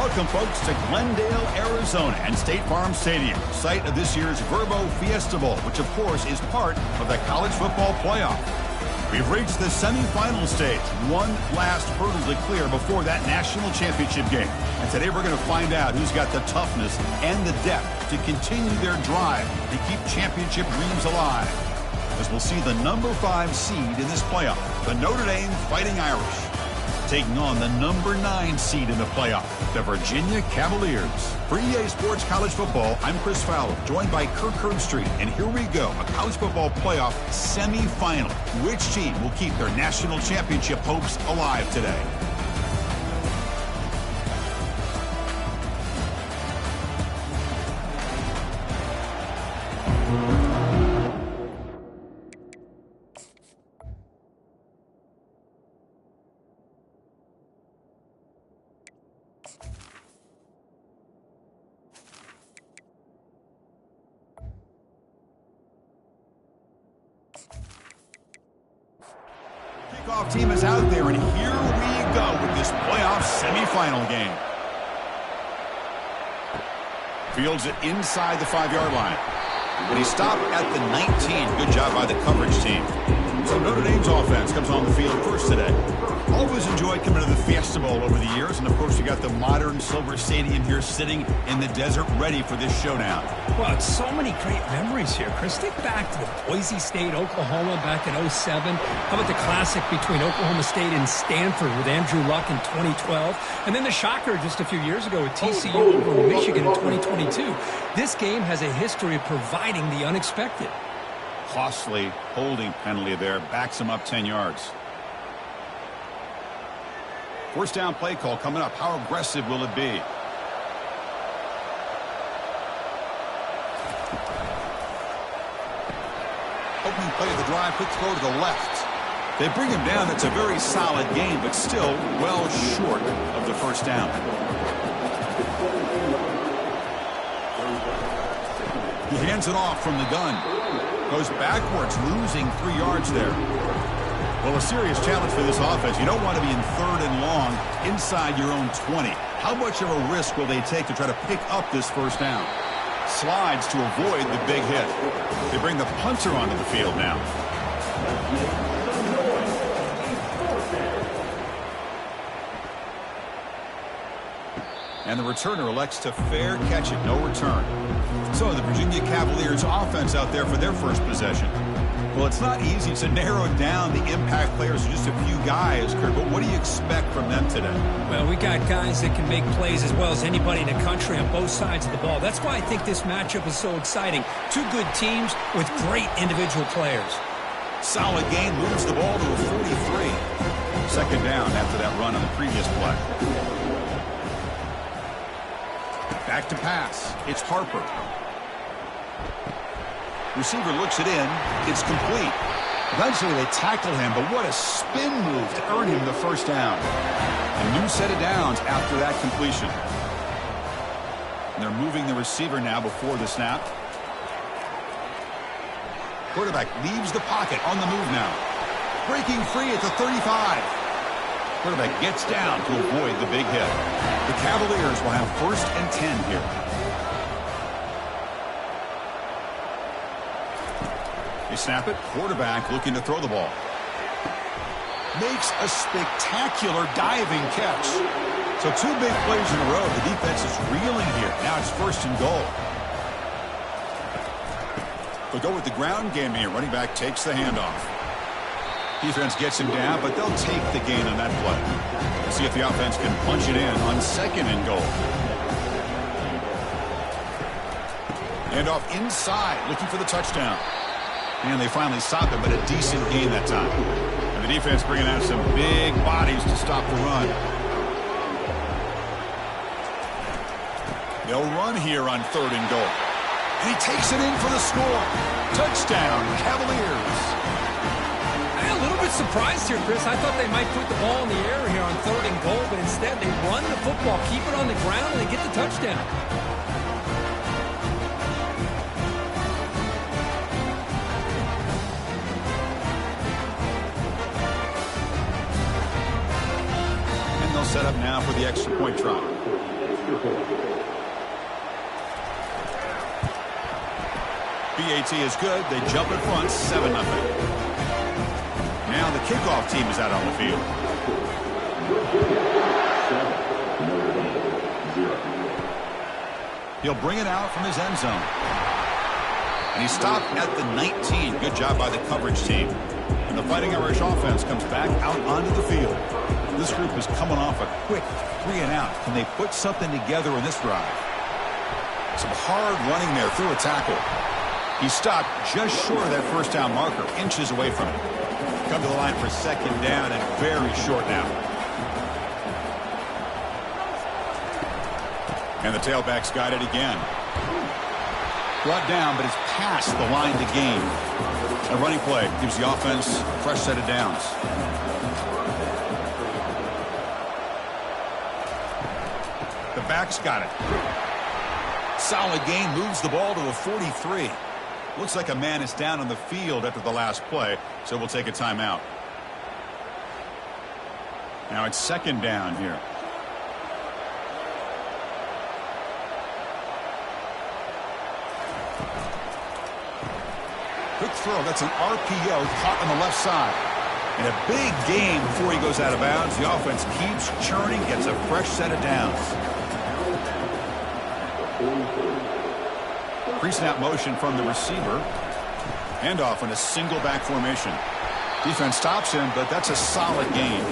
Welcome, folks, to Glendale, Arizona and State Farm Stadium, site of this year's Verbo Fiesta Bowl, which, of course, is part of the college football playoff. We've reached the semifinal stage, one last hurdle to clear before that national championship game. And today we're going to find out who's got the toughness and the depth to continue their drive to keep championship dreams alive. As we'll see the number 5 seed in this playoff, the Notre Dame Fighting Irish, taking on the number 9 seed in the playoff, the Virginia Cavaliers. For EA Sports College Football, I'm Chris Fowler, joined by Kirk Herbstreit. And here we go, a college football playoff semifinal. Which team will keep their national championship hopes alive today? Kickoff team is out there, and here we go with this playoff semifinal game. Fields it inside the 5-yard line. But he stopped at the 19. Good job by the coverage team. So Notre Dame's offense comes on the field first today. Always enjoyed coming to the Fiesta Bowl over the years. And, of course, you got the modern silver stadium here sitting in the desert ready for this showdown. Well, it's so many great memories here, Chris. Think back to the Boise State, Oklahoma back in 07. How about the classic between Oklahoma State and Stanford with Andrew Luck in 2012? And then the shocker just a few years ago with TCU over Michigan in 2022. This game has a history of providing the unexpected. Costly holding penalty there. Backs him up 10 yards. First down play call coming up. How aggressive will it be? Opening play of the drive. Quick throw to the left. They bring him down. It's a very solid game, but still well short of the first down. He hands it off from the gun. Goes backwards, losing 3 yards there. Well, a serious challenge for this offense. You don't want to be in 3rd and long inside your own 20. How much of a risk will they take to try to pick up this first down? Slides to avoid the big hit. They bring the punter onto the field now. And the returner elects to fair catch it. No return. So the Virginia Cavaliers offense out there for their first possession. Well, it's not easy to narrow down the impact players to just a few guys, Kurt, but what do you expect from them today? Well, we got guys that can make plays as well as anybody in the country on both sides of the ball. That's why I think this matchup is so exciting. Two good teams with great individual players. Solid game, moves the ball to a 43. Second down after that run on the previous play. Back to pass. It's Harper. Receiver looks it in. It's complete. Eventually they tackle him, but what a spin move to earn him the first down. A new set of downs after that completion. And they're moving the receiver now before the snap. Quarterback leaves the pocket on the move now. Breaking free at the 35. Quarterback gets down to avoid the big hit. The Cavaliers will have 1st and 10 here. They snap it. Quarterback looking to throw the ball. Makes a spectacular diving catch. So 2 big plays in a row. The defense is reeling here. Now it's 1st and goal. They'll go with the ground game here. Running back takes the handoff. Defense gets him down, but they'll take the gain on that play. We'll see if the offense can punch it in on 2nd and goal. Handoff inside, looking for the touchdown. And they finally stop it, but a decent gain that time. And the defense bringing out some big bodies to stop the run. They'll run here on 3rd and goal. And he takes it in for the score. Touchdown, Cavaliers. I'm a little bit surprised here, Chris. I thought they might put the ball in the air here on 3rd and goal, but instead they run the football, keep it on the ground, and they get the touchdown. Set up now for the extra point try. BAT is good. They jump in front, 7-0. Now the kickoff team is out on the field. He'll bring it out from his end zone. And he stopped at the 19. Good job by the coverage team. And the Fighting Irish offense comes back out onto the field. This group is coming off a quick 3-and-out. Can they put something together in this drive? Some hard running there through a tackle. He stopped just short of that first down marker, inches away from it. Come to the line for second down and very short now. And the tailback's got it again. Brought down, but it's past the line to gain. A running play gives the offense a fresh set of downs. The back's got it. Solid gain, moves the ball to the 43. Looks like a man is down on the field after the last play, so we'll take a timeout. Now it's second down here. Quick throw. That's an RPO caught on the left side. And a big gain before he goes out of bounds. The offense keeps churning, gets a fresh set of downs. Pre-snap motion from the receiver. Handoff in a single back formation. Defense stops him, but that's a solid gain.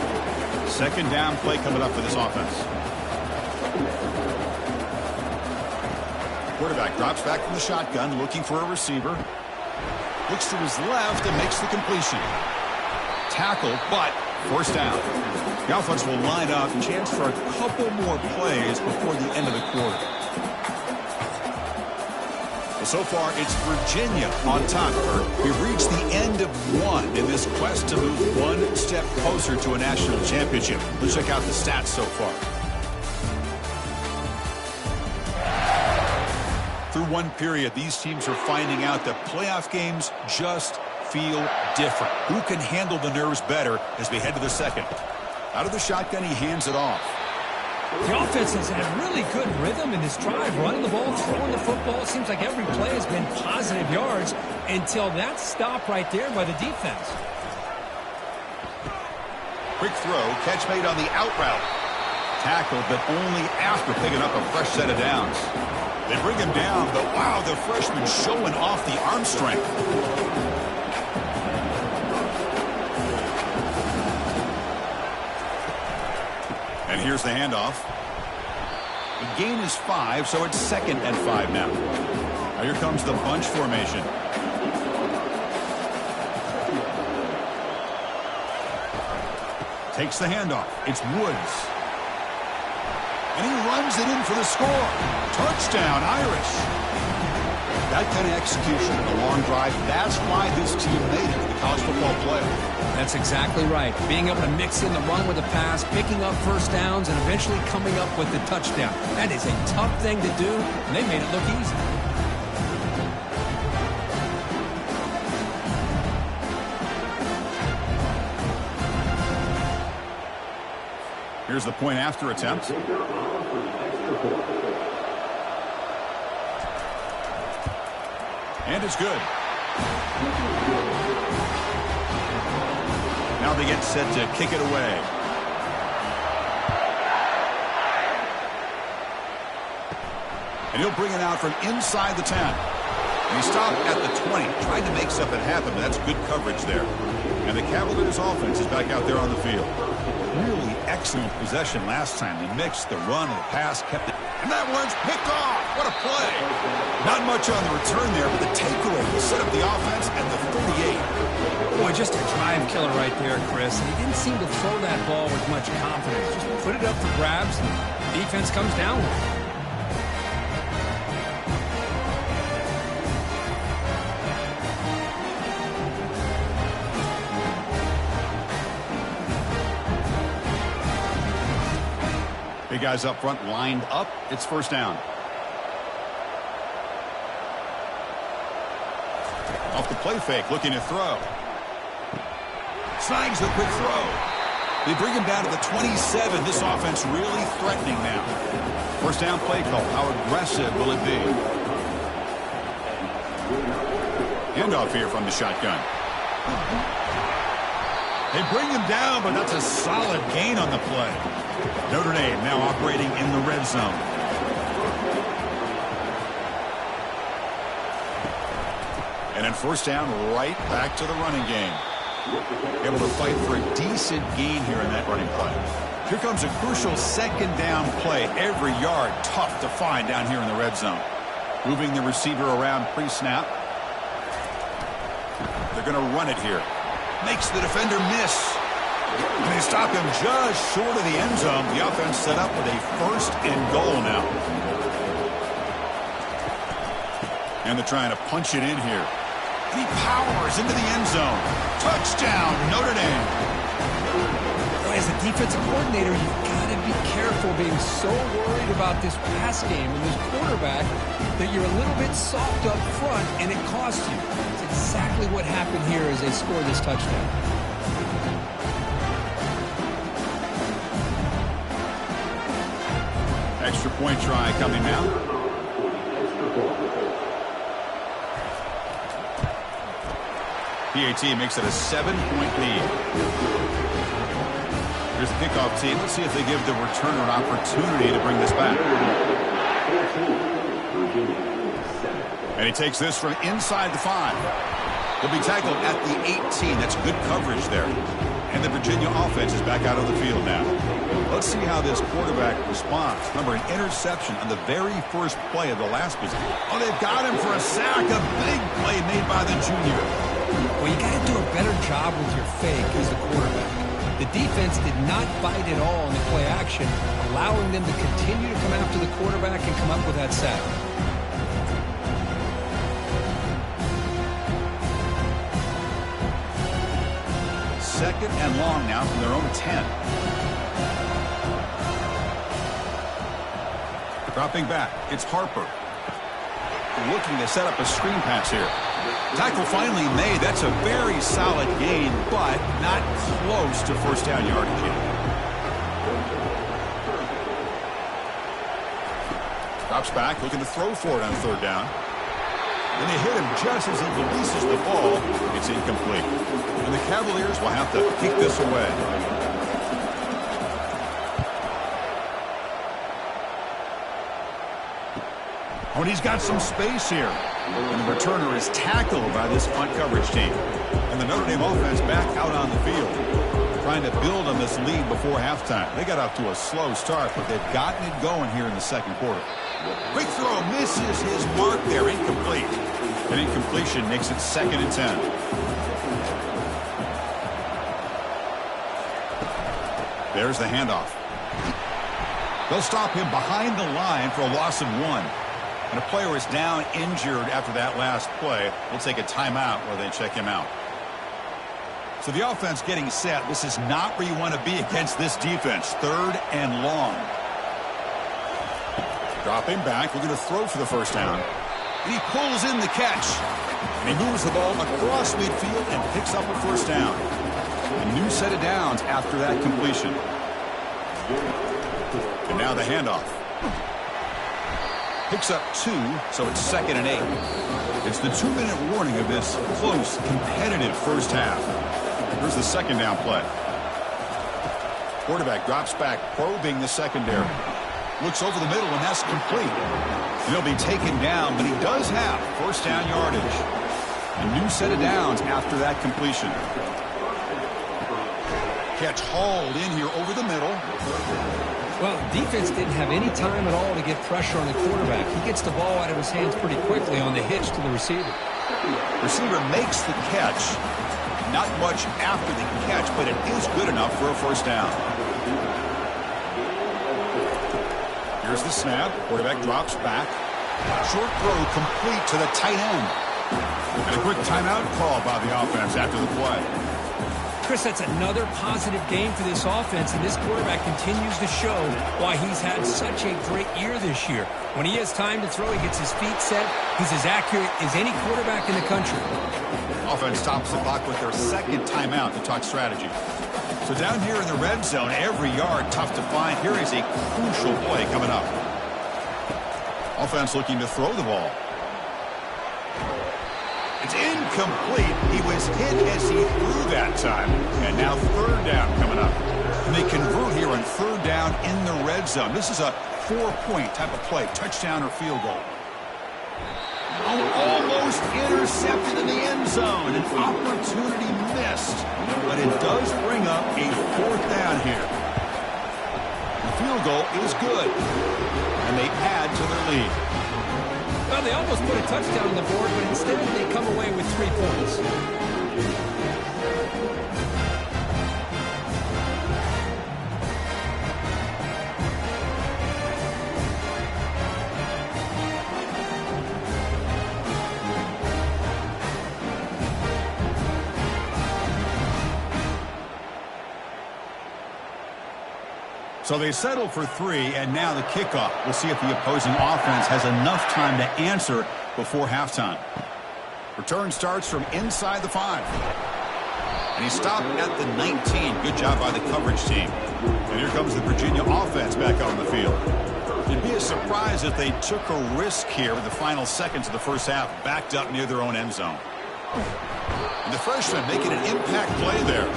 Second down play coming up for this offense. Quarterback drops back from the shotgun, looking for a receiver. Looks to his left and makes the completion. Tackle, but first down. The offense will line up. Chance for a couple more plays before the end of the quarter. So far, it's Virginia on top. We've reached the end of one in this quest to move one step closer to a national championship. Let's check out the stats so far. Through one period, these teams are finding out that playoff games just feel different. Who can handle the nerves better as we head to the second? Out of the shotgun, he hands it off. The offense has had really good rhythm in this drive, running the ball, throwing the football. It seems like every play has been positive yards until that stop right there by the defense. Quick throw, catch made on the out route. Tackled, but only after picking up a fresh set of downs. They bring him down, but wow, the freshman showing off the arm strength. And here's the handoff. The gain is 5, so it's 2nd and 5 now. Now here comes the bunch formation. Takes the handoff. It's Woods. And he runs it in for the score. Touchdown, Irish. That kind of execution in a long drive, that's why this team made it to the college football playoff. That's exactly right. Being able to mix in the run with the pass, picking up first downs, and eventually coming up with the touchdown. That is a tough thing to do, and they made it look easy. Here's the point after attempt. And it's good. Now they get set to kick it away. And he'll bring it out from inside the 10. And he stopped at the 20. Tried to make something happen, but that's good coverage there. And the Cavaliers' offense is back out there on the field. Really excellent possession last time. They mixed the run and the pass, kept it. And that one's picked off. What a play. Not much on the return there, but the takeaway will set up the offense at the 38. Boy, just a drive killer right there, Chris. And he didn't seem to throw that ball with much confidence. Just put it up for grabs, and the defense comes down with it. Big guys up front lined up. It's first down. Off the play fake, looking to throw. Snags the quick throw. They bring him down to the 27. This offense really threatening now. First down play call. How aggressive will it be? Handoff here from the shotgun. They bring him down, but that's a solid gain on the play. Notre Dame now operating in the red zone. And then first down, right back to the running game. Able to fight for a decent gain here in that running play. Here comes a crucial second down play. Every yard tough to find down here in the red zone. Moving the receiver around pre-snap. They're going to run it here. Makes the defender miss. And they stop him just short of the end zone. The offense set up with a first and goal now. And they're trying to punch it in here. And he powers into the end zone. Touchdown, Notre Dame. As a defensive coordinator, you've got to be careful being so worried about this pass game and this quarterback that you're a little bit soft up front and it costs you. It's exactly what happened here as they score this touchdown. Extra point try coming now. PAT makes it a 7-point lead. Here's the kickoff team. Let's see if they give the returner an opportunity to bring this back. And he takes this from inside the 5. He'll be tackled at the 18. That's good coverage there. And the Virginia offense is back out on the field now. Let's see how this quarterback responds. Remember, an interception on the very first play of the last possession. Oh, they've got him for a sack. A big play made by the junior. Well, you got to do a better job with your fake as the quarterback. The defense did not bite at all in the play action, allowing them to continue to come after the quarterback and come up with that sack. Second and long now from their own 10. Dropping back, it's Harper. Looking to set up a screen pass here. Tackle finally made. That's a very solid gain, but not close to first down yardage yet. Drops back, looking to throw for it on third down. And they hit him just as he releases the ball. It's incomplete. And the Cavaliers will have to kick this away. Oh, and he's got some space here. And the returner is tackled by this punt coverage team. And the Notre Dame offense back out on the field, trying to build on this lead before halftime. They got off to a slow start, but they've gotten it going here in the second quarter. Quick throw misses his mark there. Incomplete. An incompletion makes it 2nd and 10. There's the handoff. They'll stop him behind the line for a loss of 1. And a player is down injured after that last play. We'll take a timeout while they check him out. So the offense getting set. This is not where you want to be against this defense. 3rd and long. Dropping back. We're going to throw for the first down. And he pulls in the catch. And he moves the ball across midfield and picks up a first down. A new set of downs after that completion. And now the handoff. Picks up 2, so it's 2nd and 8. It's the 2-minute warning of this close, competitive first half. Here's the second down play. Quarterback drops back, probing the secondary. Looks over the middle, and that's complete. And he'll be taken down, but he does have first down yardage. A new set of downs after that completion. Catch hauled in here over the middle. Well, defense didn't have any time at all to get pressure on the quarterback. He gets the ball out of his hands pretty quickly on the hitch to the receiver. Receiver makes the catch. Not much after the catch, but it is good enough for a first down. Here's the snap. Quarterback drops back. Short throw complete to the tight end. And a quick timeout call by the offense after the play. Chris, that's another positive game for this offense, and this quarterback continues to show why he's had such a great year this year. When he has time to throw, he gets his feet set. He's as accurate as any quarterback in the country. Offense stops the clock with their second timeout to talk strategy. So down here in the red zone, every yard tough to find. Here is a crucial play coming up. Offense looking to throw the ball. It's incomplete. He was hit as he threw that time. And now third down coming up. And they convert here on third down in the red zone. This is a 4-point type of play, touchdown or field goal. Almost intercepted in the end zone. An opportunity missed. But it does bring up a fourth down here. The field goal is good. And they add to their lead. Well, they almost put a touchdown on the board, but instead they come away with 3 points. So they settle for 3, and now the kickoff. We'll see if the opposing offense has enough time to answer before halftime. Return starts from inside the 5. And he stopped at the 19. Good job by the coverage team. And here comes the Virginia offense back on the field. It'd be a surprise if they took a risk here in the final seconds of the first half, backed up near their own end zone. And the freshman making an impact play there.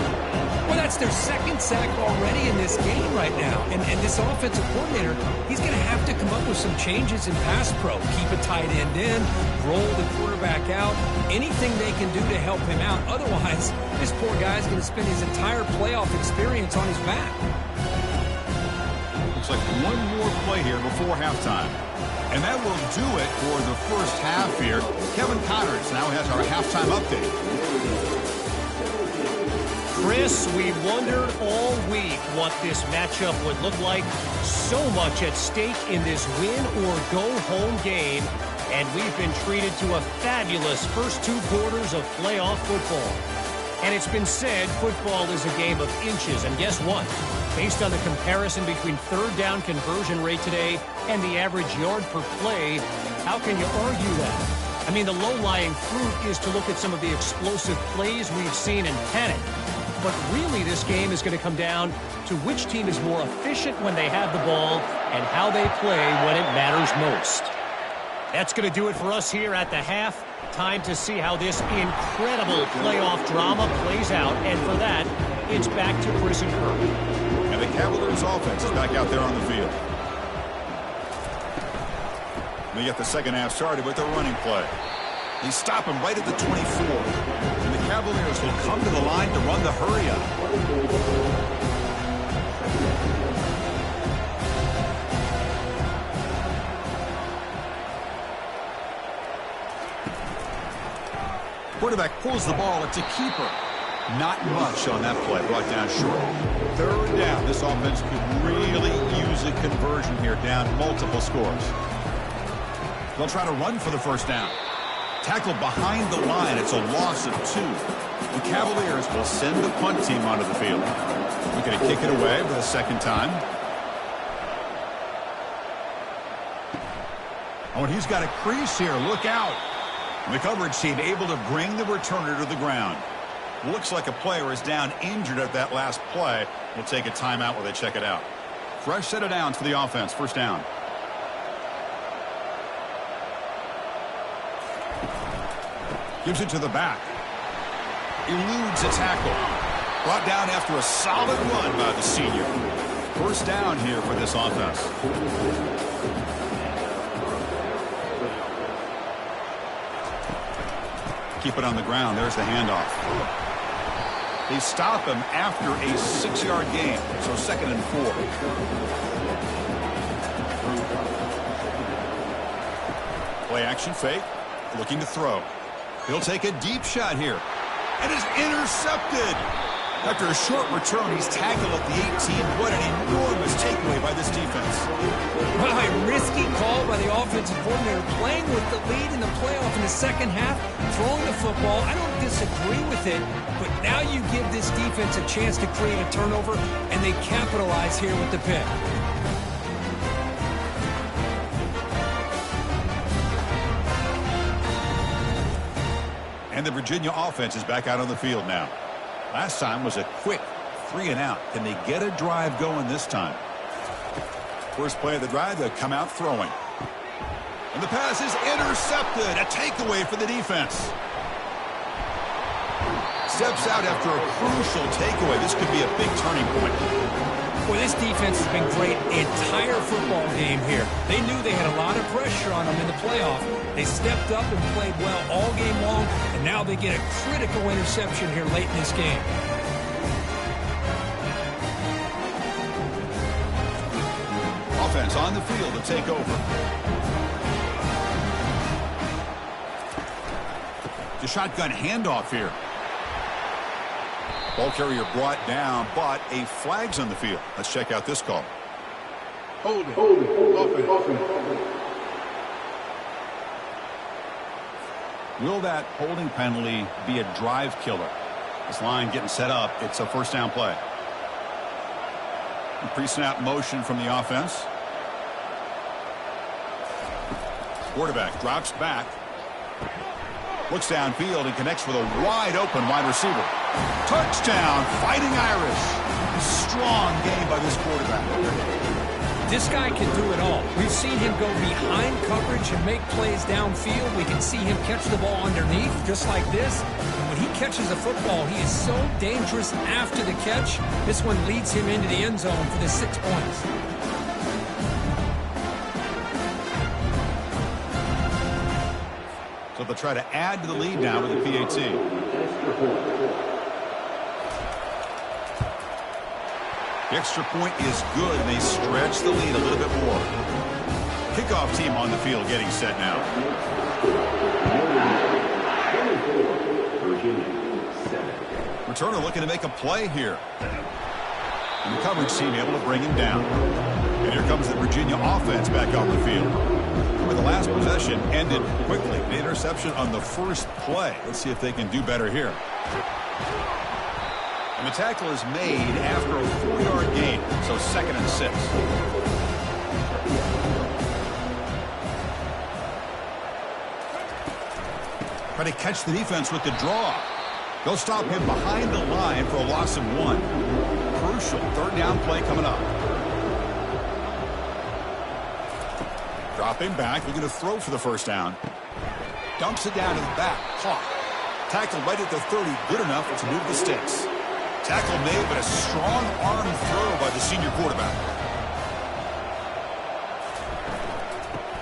Well, that's their second sack already in this game right now. And this offensive coordinator, he's going to have to come up with some changes in pass pro. Keep a tight end in, roll the quarterback out, anything they can do to help him out. Otherwise, this poor guy's going to spend his entire playoff experience on his back. Looks like one more play here before halftime. And that will do it for the first half here. Kevin Connors now has our halftime update. Chris, we wondered all week what this matchup would look like. So much at stake in this win-or-go-home game, and we've been treated to a fabulous first 2 quarters of playoff football. And it's been said football is a game of inches, and guess what? Based on the comparison between third down conversion rate today and the average yard per play, how can you argue that? I mean, the low-lying fruit is to look at some of the explosive plays we've seen in panic. But really, this game is going to come down to which team is more efficient when they have the ball and how they play when it matters most. That's going to do it for us here at the half. Time to see how this incredible playoff drama plays out. And for that, it's back to Chris and Kirk. And the Cavaliers offense is back out there on the field. They get the second half started with a running play. They stop him right at the 24. And the Cavaliers will come to the line to run the hurry up. Quarterback pulls the ball. It's a keeper. Not much on that play. Brought down short. Third down. This offense could really use a conversion here, down multiple scores. They'll try to run for the first down. Tackled behind the line. It's a loss of 2. The Cavaliers will send the punt team onto the field. Looking to kick it away for the second time. Oh, and he's got a crease here. Look out. And the coverage team able to bring the returner to the ground. Looks like a player is down injured at that last play. We'll take a timeout while they check it out. Fresh set of downs for the offense. First down. Gives it to the back. Eludes a tackle. Brought down after a solid run by the senior. First down here for this offense. Keep it on the ground. There's the handoff. They stop him after a 6-yard gain. So 2nd and 4. Play action fake. Looking to throw. He'll take a deep shot here. And is intercepted. After a short return, he's tackled at the 18. What an enormous takeaway by this defense. Well, a risky call by the offensive coordinator, playing with the lead in the playoff in the second half, throwing the football. I don't disagree with it, but now you give this defense a chance to create a turnover, and they capitalize here with the pick. And the Virginia offense is back out on the field now. Last time was a quick 3 and out. Can they get a drive going this time? First play of the drive, they'll come out throwing. And the pass is intercepted. A takeaway for the defense. Steps out after a crucial takeaway. This could be a big turning point. Well, this defense has been great the entire football game here. They knew they had a lot of pressure on them in the playoff. They stepped up and played well all game long, and now they get a critical interception here late in this game. Offense on the field to take over. The shotgun handoff here. Ball carrier brought down, but a flag's on the field. Let's check out this call. Hold it. Will that holding penalty be a drive killer? This line getting set up. It's a first down play. Pre-snap motion from the offense. Quarterback drops back. Looks downfield and connects with a wide-open wide receiver. Touchdown, Fighting Irish. Strong game by this quarterback. This guy can do it all. We've seen him go behind coverage and make plays downfield. We can see him catch the ball underneath, just like this. And when he catches the football, he is so dangerous after the catch. This one leads him into the end zone for the 6 points. So they'll try to add to the lead now with the PAT. The extra point is good, and they stretch the lead a little bit more. Kickoff team on the field getting set now. Returner looking to make a play here. And the coverage team able to bring him down. And here comes the Virginia offense back on the field. But the last possession ended quickly. The interception on the first play. Let's see if they can do better here. And the tackle is made after a 4-yard gain, so 2nd and 6. Try to catch the defense with the draw. They'll stop him behind the line for a loss of 1. Crucial 3rd down play coming up. Dropping back, looking to throw for the first down. Dumps it down to the back. Caught. Tackled right at the 30. Good enough to move the sticks. Tackle made, but a strong arm throw by the senior quarterback.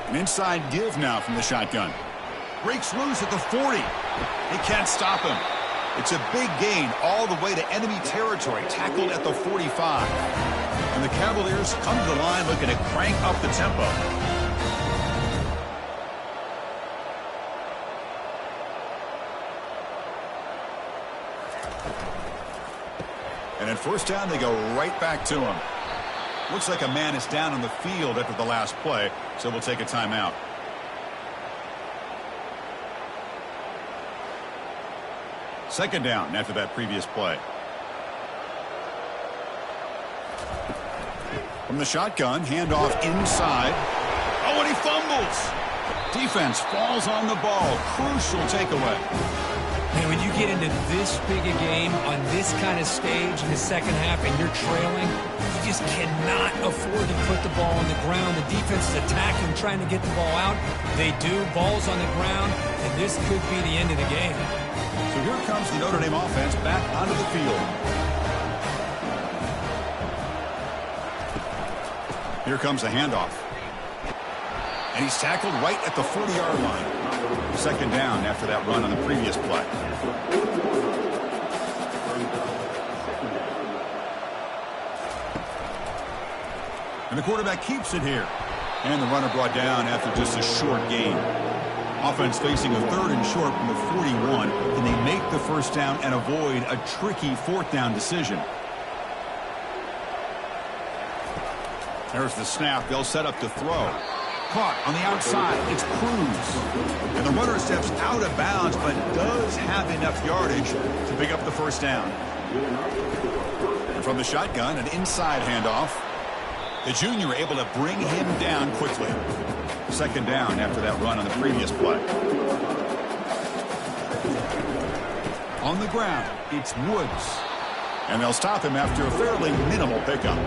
An inside give now from the shotgun. Breaks loose at the 40. He can't stop him. It's a big gain all the way to enemy territory. Tackled at the 45. And the Cavaliers come to the line looking to crank up the tempo. And at first down, they go right back to him. Looks like a man is down on the field after the last play, so we'll take a timeout. Second down after that previous play. From the shotgun, handoff inside. Oh, and he fumbles. Defense falls on the ball. Crucial takeaway. Man, when you get into this big a game on this kind of stage in the second half and you're trailing, you just cannot afford to put the ball on the ground. The defense is attacking, trying to get the ball out. They do. Ball's on the ground, and this could be the end of the game. So here comes the Notre Dame offense back onto the field. Here comes the handoff. And he's tackled right at the 40-yard line. Second down after that run on the previous play. And the quarterback keeps it here. And the runner brought down after just a short gain. Offense facing a 3rd and short from the 41. Can they make the first down and avoid a tricky 4th down decision? There's the snap. They'll set up to throw. Caught on the outside. It's Cruz. And the runner steps out of bounds, but does have enough yardage to pick up the first down. And from the shotgun, an inside handoff. The junior able to bring him down quickly. Second down after that run on the previous play. On the ground, it's Woods. And they'll stop him after a fairly minimal pickup.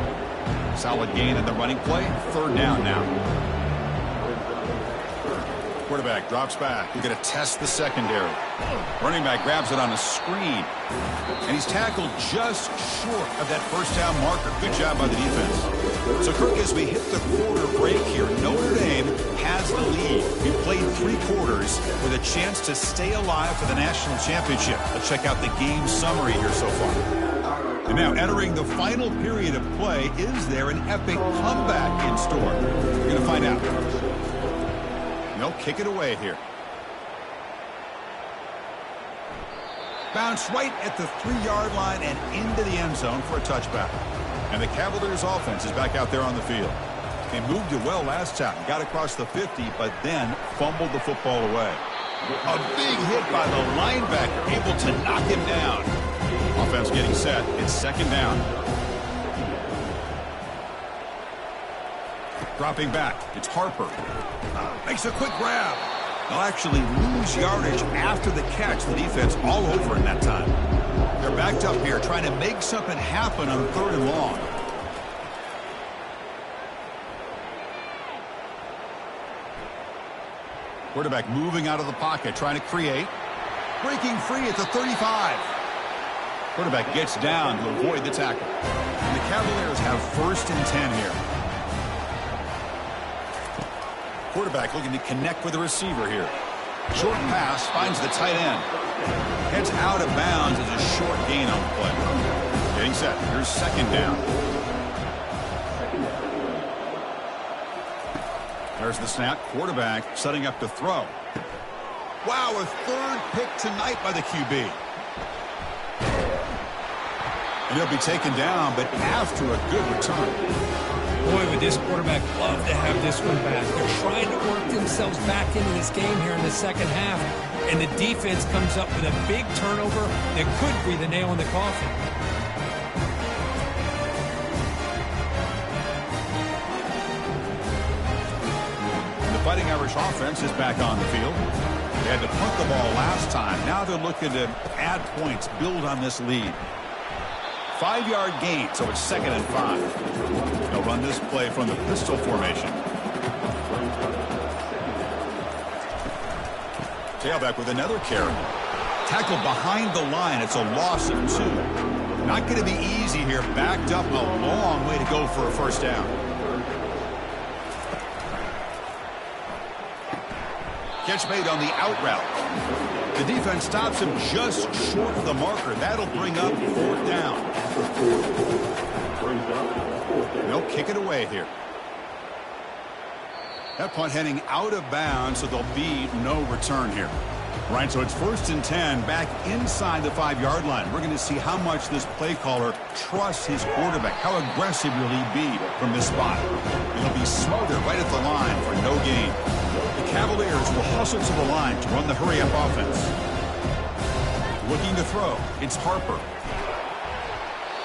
Solid gain in the running play. 3rd down now. Quarterback drops back. We're going to test the secondary. Running back grabs it on a screen. And he's tackled just short of that first down marker. Good job by the defense. So, Kirk, as we hit the quarter break here, Notre Dame has the lead. We played 3 quarters with a chance to stay alive for the national championship. Let's check out the game summary here so far. And now entering the final period of play, is there an epic comeback in store? We're going to find out. They'll kick it away here. Bounce right at the 3-yard line and into the end zone for a touchback. And the Cavaliers offense is back out there on the field. They moved it well last time, got across the 50, but then fumbled the football away. A big hit by the linebacker, able to knock him down. Offense getting set. It's 2nd down. Dropping back. It's Harper. Makes a quick grab. They'll actually lose yardage after the catch. The defense all over in that time. They're backed up here trying to make something happen on 3rd and long. Quarterback moving out of the pocket, trying to create. Breaking free at the 35. Quarterback gets down to avoid the tackle. And the Cavaliers have 1st and 10 here. Quarterback looking to connect with the receiver here. Short pass finds the tight end. Heads out of bounds as a short gain on the play. Getting set. Here's 2nd down. There's the snap. Quarterback setting up to throw. Wow, a 3rd pick tonight by the QB. And he'll be taken down, but after a good return. Boy, would this quarterback love to have this one back. They're trying to work themselves back into this game here in the 2nd half. And the defense comes up with a big turnover that could be the nail in the coffin. And the Fighting Irish offense is back on the field. They had to punt the ball last time. Now they're looking to add points, build on this lead. 5-yard gain, so it's 2nd and 5. They'll run this play from the pistol formation. Tailback with another carry. Tackled behind the line. It's a loss of 2. Not going to be easy here. Backed up, a long way to go for a 1st down. Catch made on the out route. The defense stops him just short of the marker. That'll bring up 4th down. They'll kick it away here. That punt heading out of bounds, so there'll be no return here. Right, so it's 1st and 10 back inside the 5-yard line. We're going to see how much this play caller trusts his quarterback. How aggressive will he be from this spot? He'll be smothered right at the line for no gain. The Cavaliers will hustle to the line to run the hurry-up offense. Looking to throw. It's Harper.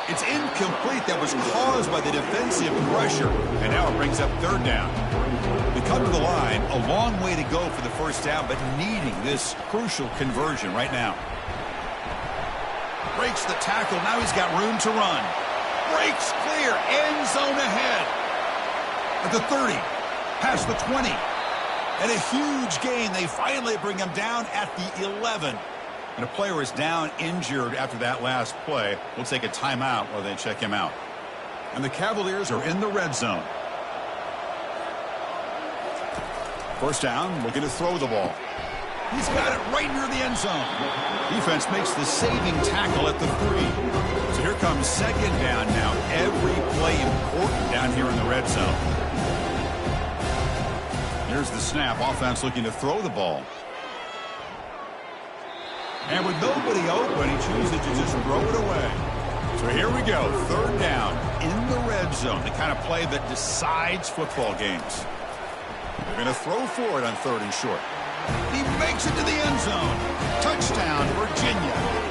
It's incomplete. That was caused by the defensive pressure. And now it brings up 3rd down. They come to the line. A long way to go for the 1st down, but needing this crucial conversion right now. Breaks the tackle. Now he's got room to run. Breaks clear. End zone ahead. At the 30. Past the 20. And a huge gain. They finally bring him down at the 11. And a player is down injured after that last play. We'll take a timeout while they check him out. And the Cavaliers are in the red zone. 1st down, looking to throw the ball. He's got it right near the end zone. Defense makes the saving tackle at the 3. So here comes 2nd down now. Every play important down here in the red zone. Here's the snap. Offense looking to throw the ball. And with nobody open, he chooses to just throw it away. So here we go. 3rd down in the red zone. The kind of play that decides football games. They're going to throw for it on 3rd and short. He makes it to the end zone. Touchdown, Virginia.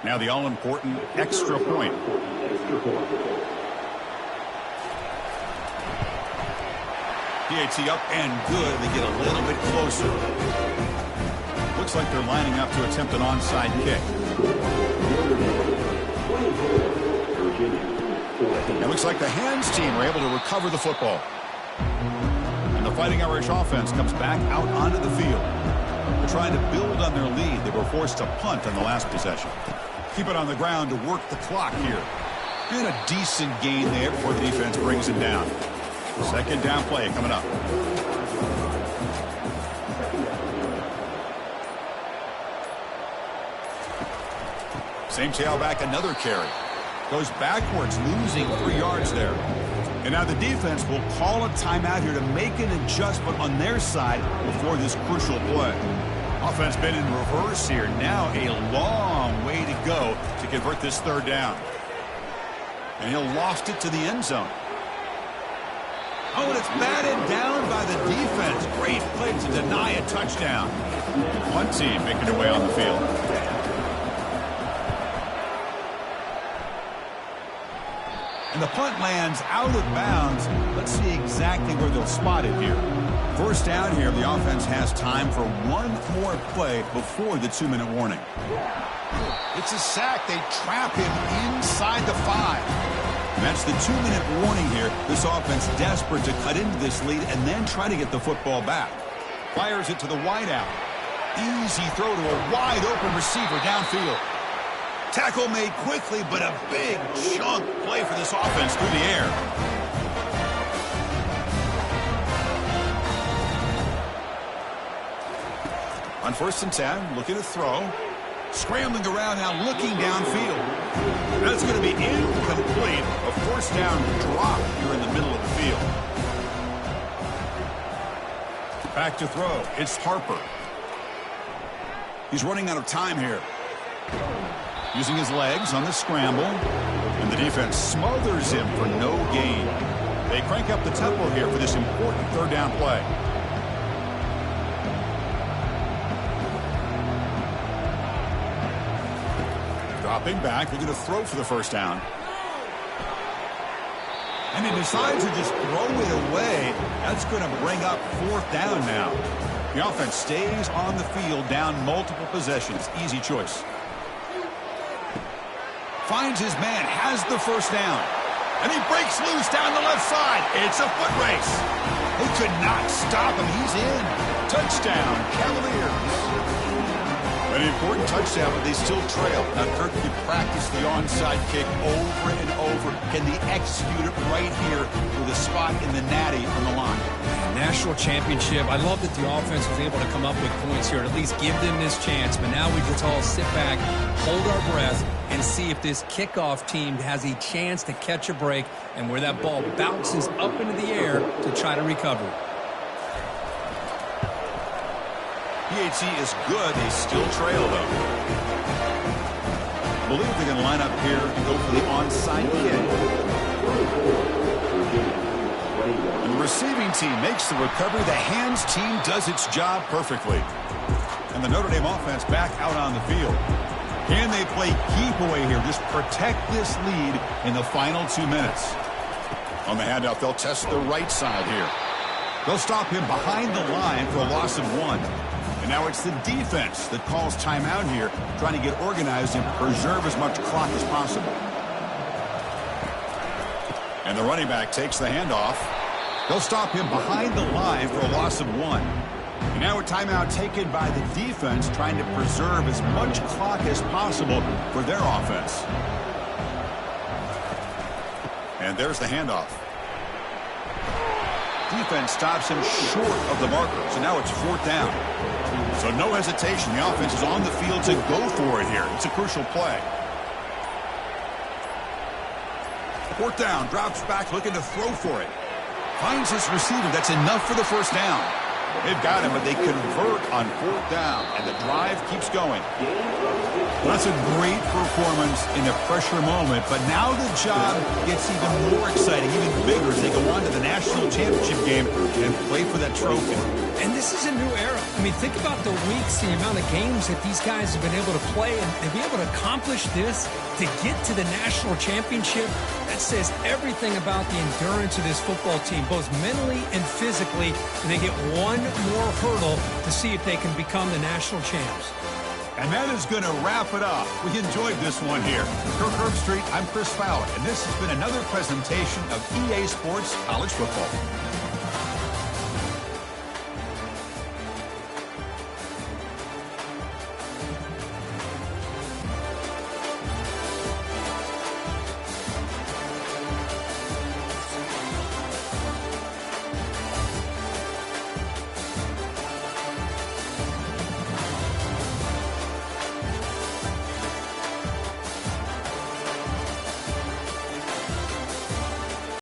Now the all-important extra point. PAT up and good. They get a little bit closer. Looks like they're lining up to attempt an onside kick. It looks like the hands team are able to recover the football. And the Fighting Irish offense comes back out onto the field. They're trying to build on their lead. They were forced to punt on the last possession. Keep it on the ground to work the clock here. And a decent gain there before the defense brings it down. Second down play coming up. Same tailback, another carry. Goes backwards, losing 3 yards there. And now the defense will call a timeout here to make an adjustment on their side before this crucial play. Offense been in reverse here. Now a long way to go to convert this third down. And he'll loft it to the end zone. Oh, and it's batted down by the defense. Great play to deny a touchdown. One team making their way on the field. And the punt lands out of bounds. Let's see exactly where they'll spot it here. First down here, the offense has time for one more play before the 2-minute warning. It's a sack. They trap him inside the 5. And that's the 2-minute warning here. This offense desperate to cut into this lead and then try to get the football back. Fires it to the wideout. Easy throw to a wide-open receiver downfield. Tackle made quickly, but a big chunk play for this offense through the air. On 1st and 10, looking to throw. Scrambling around now, looking downfield. That's going to be incomplete. A first down drop here in the middle of the field. Back to throw. It's Harper. He's running out of time here. Using his legs on the scramble. And the defense smothers him for no gain. They crank up the tempo here for this important third down play. Dropping back, looking to throw for the first down. And he decides to just throw it away. That's going to bring up 4th down now. The offense stays on the field, down multiple possessions. Easy choice. Finds his man, has the first down. And he breaks loose down the left side. It's a foot race. They could not stop him. He's in. Touchdown, Cavaliers. An important touchdown, but they still trail. Now, Kirk can practice the onside kick over and over. Can they execute it right here with a spot in the natty on the line? National championship. I love that the offense was able to come up with points here and at least give them this chance. But now we just all sit back, hold our breath, and see if this kickoff team has a chance to catch a break and where that ball bounces up into the air to try to recover. PAT is good. They still trail, though. I believe they're going to line up here and go for the onside kick. And the receiving team makes the recovery. The hands team does its job perfectly. And the Notre Dame offense back out on the field. Can they play keep away here? Just protect this lead in the final 2 minutes. On the handoff, they'll test the right side here. They'll stop him behind the line for a loss of 1. And now it's the defense that calls timeout here, trying to get organized and preserve as much clock as possible. And the running back takes the handoff. They'll stop him behind the line for a loss of 1. And now a timeout taken by the defense, trying to preserve as much clock as possible for their offense. And there's the handoff. Defense stops him short of the marker, so now it's 4th down. So no hesitation. The offense is on the field to go for it here. It's a crucial play. 4th down, drops back, looking to throw for it. Finds his receiver. That's enough for the first down. They've got him, but they convert on 4th down, and the drive keeps going. Well, that's a great performance in a pressure moment, but now the job gets even more exciting, even bigger as they go on to the national national championship game and play for that trophy. And this is a new era. I mean, think about the weeks, the amount of games that these guys have been able to play, and to be able to accomplish this, to get to the national championship, that says everything about the endurance of this football team, both mentally and physically, and they get one more hurdle to see if they can become the national champs. And that is going to wrap it up. We enjoyed this one here. Kirk Herbstreit, I'm Chris Fowler, and this has been another presentation of EA Sports College Football.